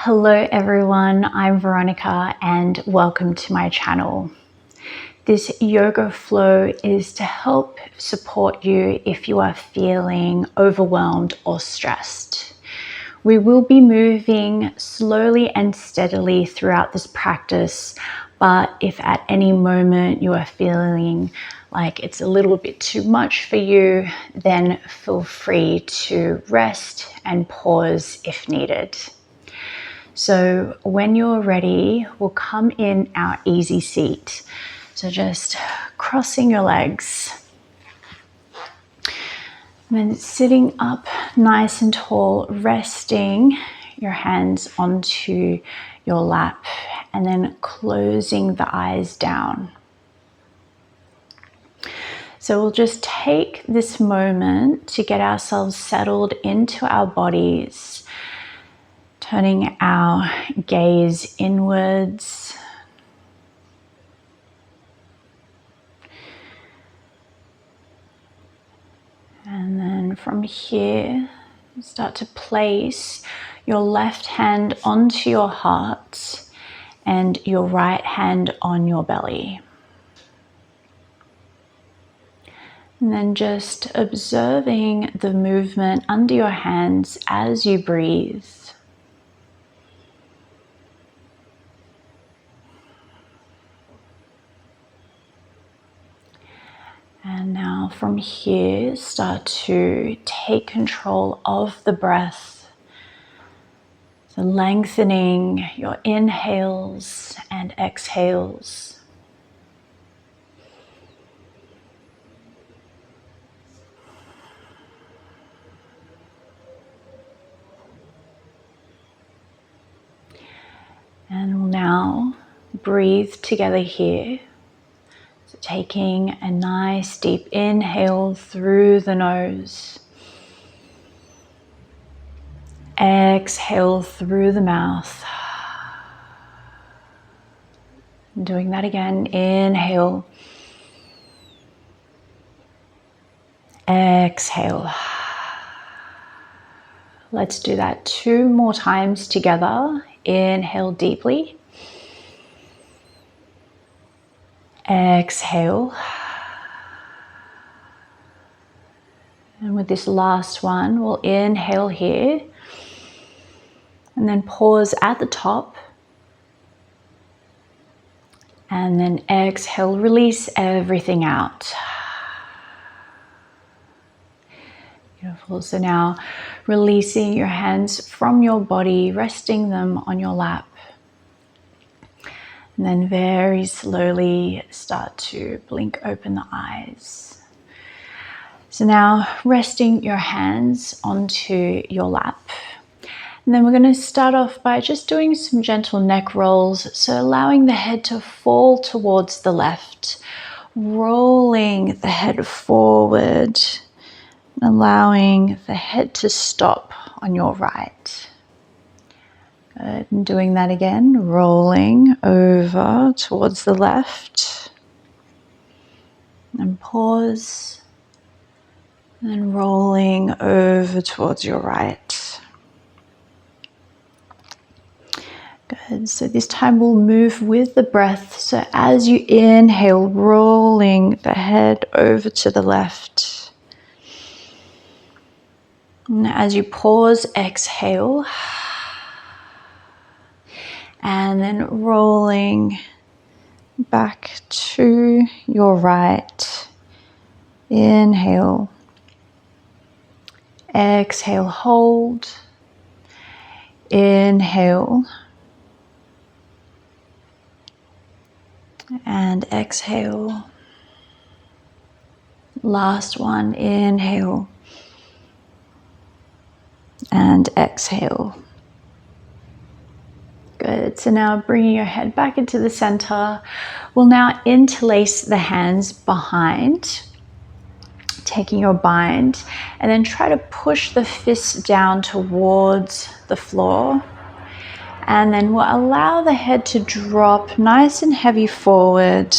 Hello everyone, I'm Veronica and welcome to my channel. This yoga flow is to help support you if you are feeling overwhelmed or stressed. We will be moving slowly and steadily throughout this practice, but if at any moment you are feeling like it's a little bit too much for you, then feel free to rest and pause if needed. So when you're ready, we'll come in our easy seat. So just crossing your legs. And then sitting up nice and tall, resting your hands onto your lap and then closing the eyes down. So we'll just take this moment to get ourselves settled into our bodies, turning our gaze inwards. And then from here, start to place your left hand onto your heart and your right hand on your belly. And then just observing the movement under your hands as you breathe. And now from here, start to take control of the breath. So lengthening your inhales and exhales. And we'll now breathe together here. So taking a nice deep inhale through the nose. Exhale through the mouth. Doing that again. Inhale. Exhale. Let's do that 2 more times together. Inhale deeply. Exhale. And with this last one, we'll inhale here. And then pause at the top. And then exhale, release everything out. Beautiful. So now releasing your hands from your body, resting them on your lap. And then very slowly start to blink open the eyes. So now resting your hands onto your lap. And then we're going to start off by just doing some gentle neck rolls. So allowing the head to fall towards the left, rolling the head forward, allowing the head to stop on your right. Good. And doing that again, rolling over towards the left. And pause. And rolling over towards your right. Good. So this time we'll move with the breath. So as you inhale, rolling the head over to the left. And as you pause, exhale. And then rolling back to your right. Inhale. Exhale, hold. Inhale. And exhale. Last one, inhale. And exhale. Good. So now bringing your head back into the center. We'll now interlace the hands behind, taking your bind, and then try to push the fists down towards the floor. And then we'll allow the head to drop nice and heavy forward.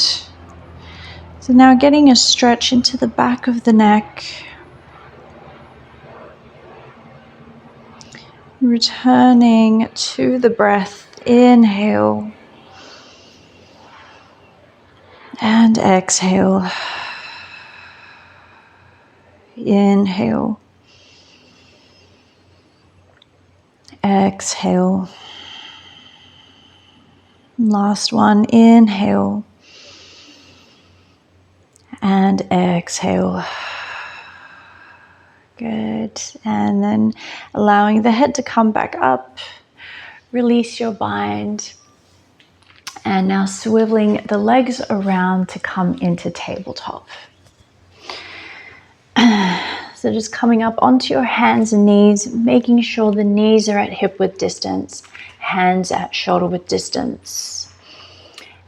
So now getting a stretch into the back of the neck. Returning to the breath, inhale and exhale. Inhale, exhale. Last one, inhale and exhale. Good. And then allowing the head to come back up. Release your bind. And now swiveling the legs around to come into tabletop. So just coming up onto your hands and knees, making sure the knees are at hip width distance, hands at shoulder width distance.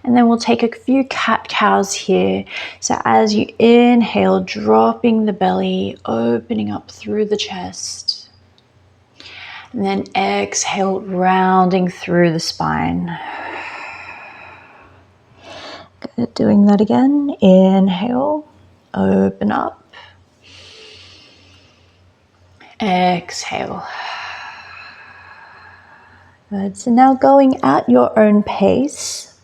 And then we'll take a few cat-cows here. So as you inhale, dropping the belly, opening up through the chest. And then exhale, rounding through the spine. Good. Doing that again. Inhale, open up. Exhale. Good. So now going at your own pace,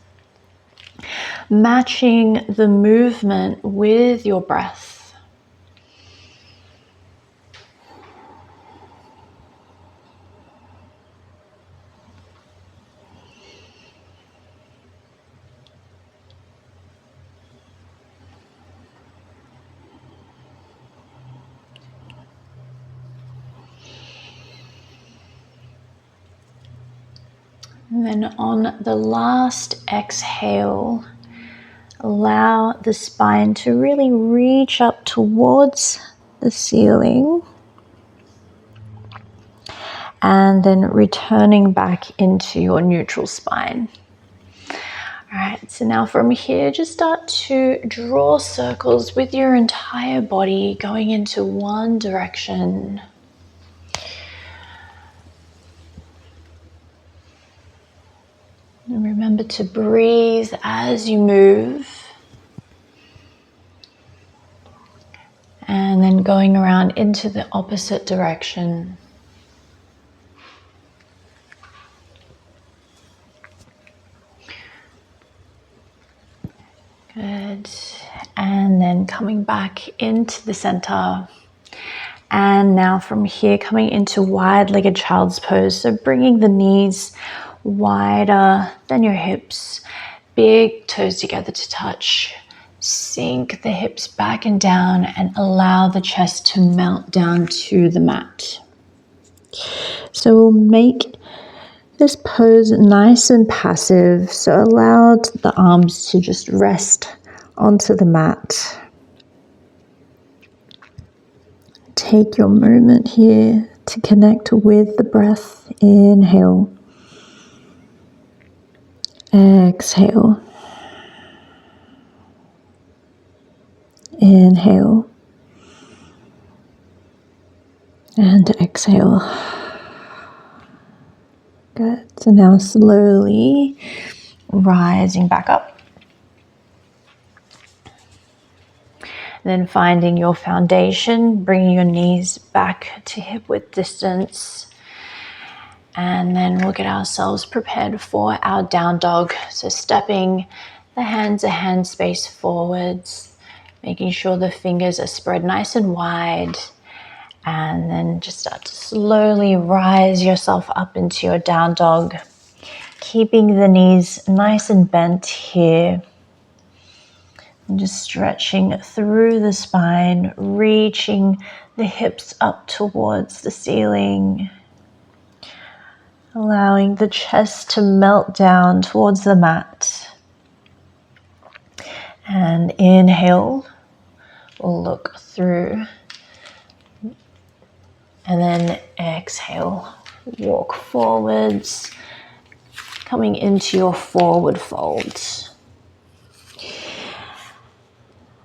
matching the movement with your breath. And then on the last exhale, allow the spine to really reach up towards the ceiling. And then returning back into your neutral spine. All right, so now from here, just start to draw circles with your entire body going into one direction. And remember to breathe as you move. And then going around into the opposite direction. Good. And then coming back into the center. And now from here, coming into wide-legged child's pose. So bringing the knees wider than your hips, big toes together to touch. Sink the hips back and down and allow the chest to melt down to the mat. So we'll make this pose nice and passive. So allow the arms to just rest onto the mat. Take your moment here to connect with the breath. Inhale. Exhale. Inhale. And exhale. Good. So now slowly rising back up. Then finding your foundation, bringing your knees back to hip width distance. And then we'll get ourselves prepared for our down dog. So stepping the hands a hand space forwards, making sure the fingers are spread nice and wide. And then just start to slowly rise yourself up into your down dog, keeping the knees nice and bent here. And just stretching through the spine, reaching the hips up towards the ceiling. Allowing the chest to melt down towards the mat. And inhale, we'll look through. And then exhale, walk forwards, coming into your forward fold.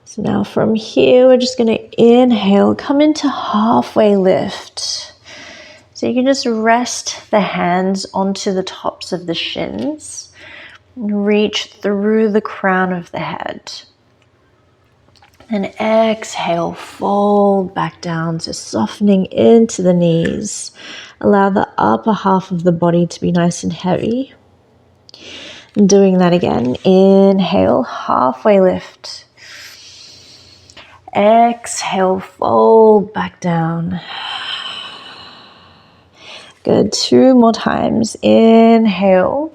So now from here, we're just going to inhale, come into halfway lift. So you can just rest the hands onto the tops of the shins and reach through the crown of the head. And exhale, fold back down, so softening into the knees, Allow the upper half of the body to be nice and heavy. And doing that again. Inhale, halfway lift. Exhale, fold back down. Good. 2 more times. Inhale.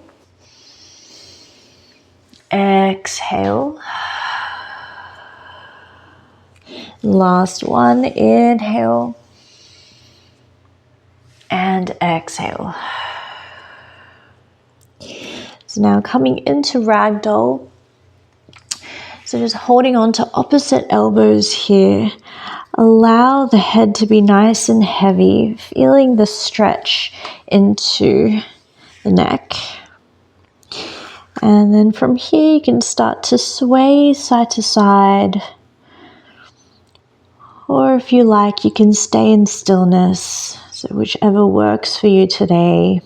Exhale. Last one. Inhale. And exhale. So now coming into ragdoll. So just holding on to opposite elbows here. Allow the head to be nice and heavy, feeling the stretch into the neck. And then from here you can start to sway side to side. Or if you like, you can stay in stillness. So whichever works for you today.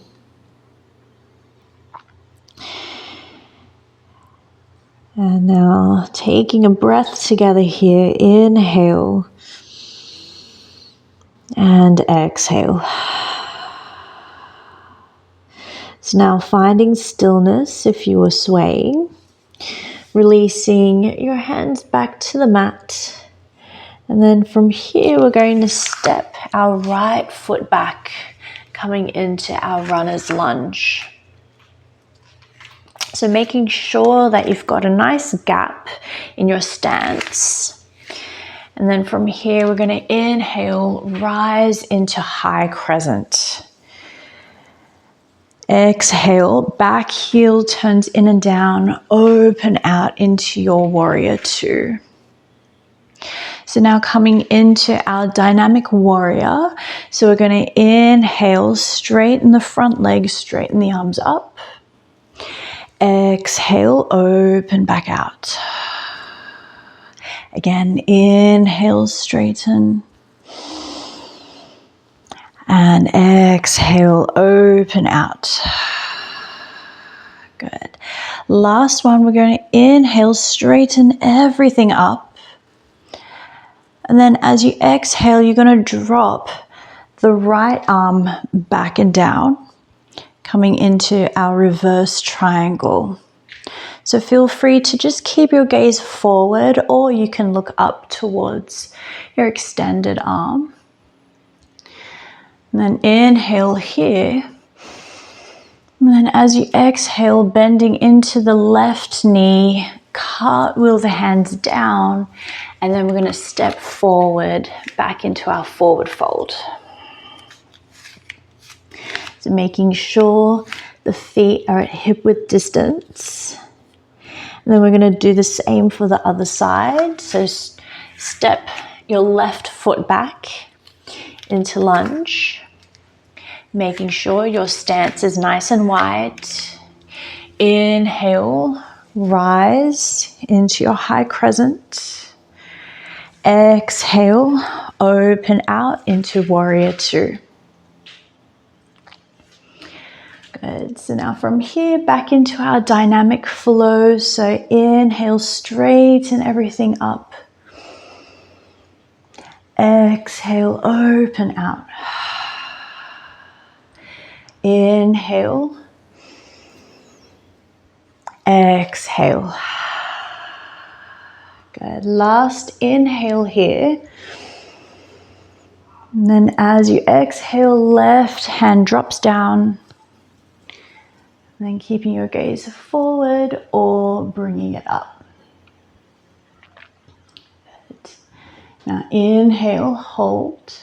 And now taking a breath together here. Inhale. And exhale. So now finding stillness if you were swaying. Releasing your hands back to the mat. And then from here we're going to step our right foot back, coming into our runner's lunge. So making sure that you've got a nice gap in your stance. And then from here we're going to inhale, rise into high crescent. Exhale, back heel turns in and down, open out into your warrior two. So now coming into our dynamic warrior. So we're going to inhale, straighten the front leg, straighten the arms up. Exhale, open back out. Again, inhale, straighten. And exhale, open out. Good. Last one, we're going to inhale, straighten everything up. And then as you exhale, you're going to drop the right arm back and down, coming into our reverse triangle. So feel free to just keep your gaze forward, or you can look up towards your extended arm. And then inhale here. And then as you exhale, bending into the left knee, cartwheel the hands down, and then we're going to step forward back into our forward fold. So making sure the feet are at hip width distance. And then we're going to do the same for the other side. So step your left foot back into lunge. Making sure your stance is nice and wide. Inhale, rise into your high crescent. Exhale, open out into warrior two. Good. So now from here back into our dynamic flow. So inhale, straighten everything up. Exhale, open out. Inhale. Exhale. Good. Last inhale here. And then as you exhale, left hand drops down. And then keeping your gaze forward or bringing it up. Good. Now inhale, hold.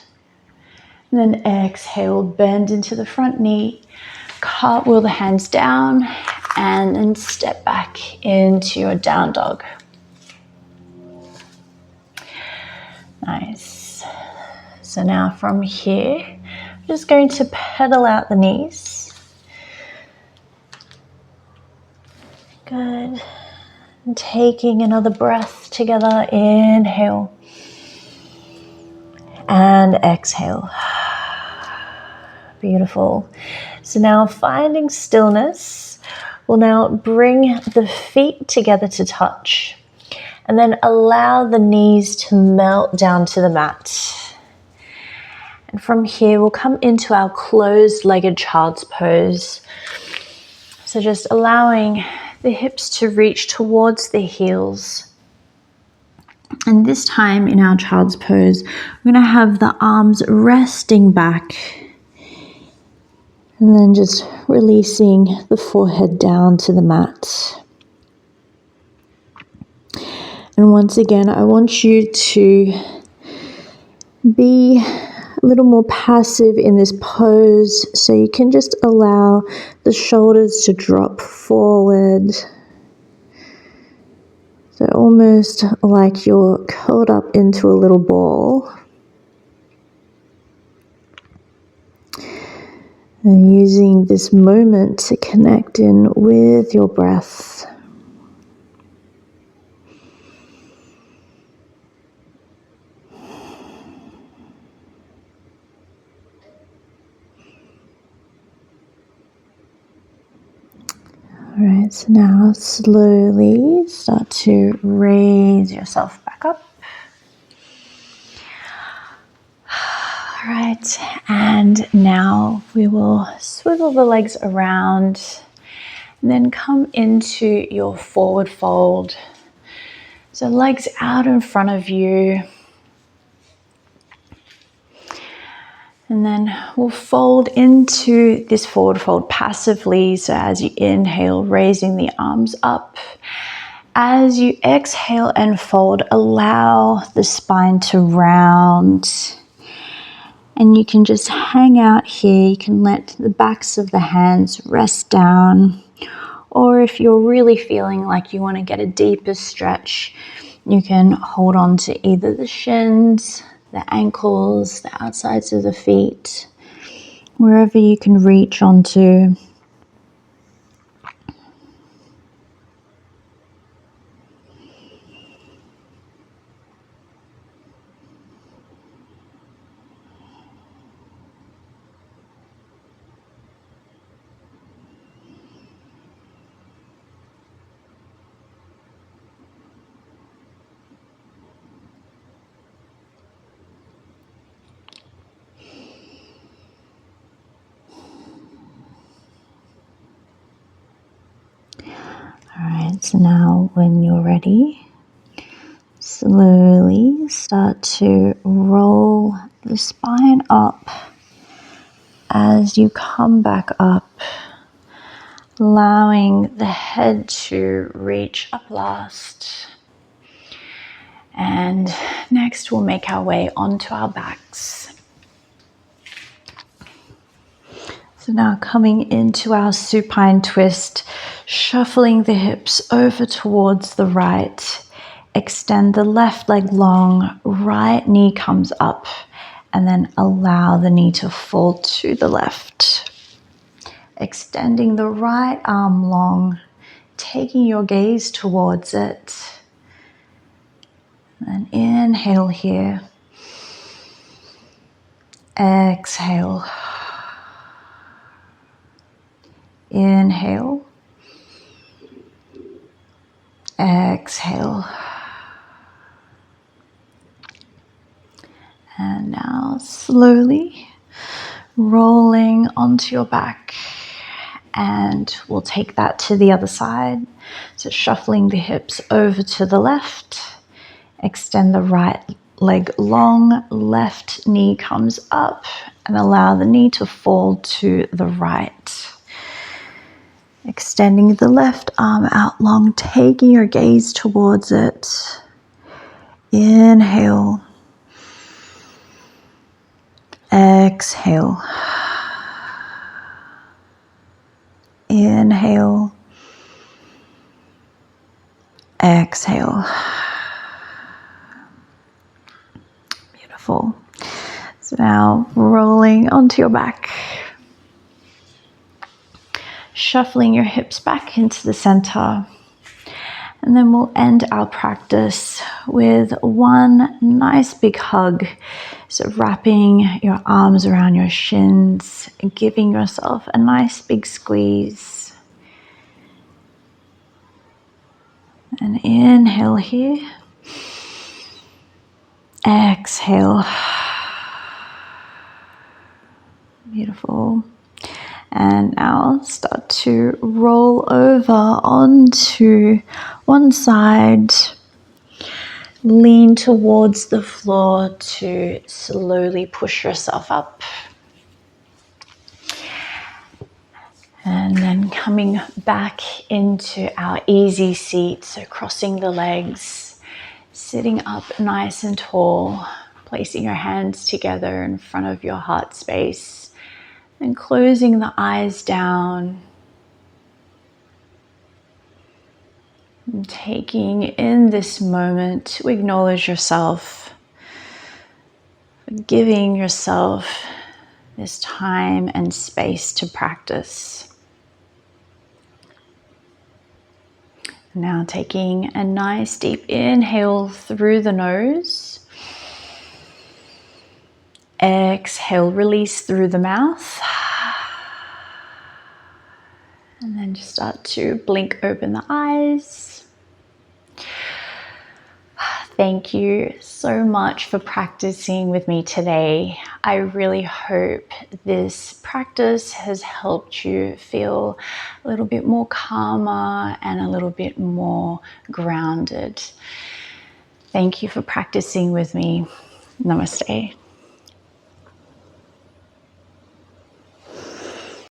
And then exhale, bend into the front knee. Cartwheel the hands down and then step back into your down dog. Nice. So now from here, I'm just going to pedal out the knees. Good. And taking another breath together. Inhale. And exhale. Beautiful. So now finding stillness, we'll now bring the feet together to touch. And then allow the knees to melt down to the mat. And from here, we'll come into our closed-legged child's pose. So just allowing the hips to reach towards the heels. And this time in our child's pose, we're going to have the arms resting back. And then just releasing the forehead down to the mat. And once again, I want you to be a little more passive in this pose, so you can just allow the shoulders to drop forward. So almost like you're curled up into a little ball. And using this moment to connect in with your breath. Alright, so now slowly start to raise yourself back up. Alright, and now we will swivel the legs around and then come into your forward fold. So legs out in front of you. And then we'll fold into this forward fold passively. So as you inhale, raising the arms up. As you exhale and fold, allow the spine to round. And you can just hang out here. You can let the backs of the hands rest down. Or if you're really feeling like you want to get a deeper stretch, you can hold on to either the shins, the ankles, the outsides of the feet, wherever you can reach onto. Alright, so now when you're ready, slowly start to roll the spine up as you come back up, allowing the head to reach up last. And next we'll make our way onto our backs. So now coming into our supine twist, shuffling the hips over towards the right. Extend the left leg long, right knee comes up, and then allow the knee to fall to the left. Extending the right arm long, taking your gaze towards it. And inhale here. Exhale. Inhale. Exhale. And now slowly rolling onto your back. And we'll take that to the other side. So shuffling the hips over to the left. Extend the right leg long, left knee comes up, and allow the knee to fall to the right. Extending the left arm out long, taking your gaze towards it. Inhale. Exhale. Inhale. Exhale. Beautiful. So now rolling onto your back. Shuffling your hips back into the center. And then we'll end our practice with one nice big hug. So wrapping your arms around your shins and giving yourself a nice big squeeze. And inhale here. Exhale. Beautiful. And now start to roll over onto one side. Lean towards the floor to slowly push yourself up. And then coming back into our easy seat, so crossing the legs, sitting up nice and tall, placing your hands together in front of your heart space, and closing the eyes down. And taking in this moment to acknowledge yourself, giving yourself this time and space to practice. Now taking a nice deep inhale through the nose. Exhale, release through the mouth. And then just start to blink open the eyes. Thank you so much for practicing with me today. I really hope this practice has helped you feel a little bit more calmer and a little bit more grounded. Thank you for practicing with me. Namaste.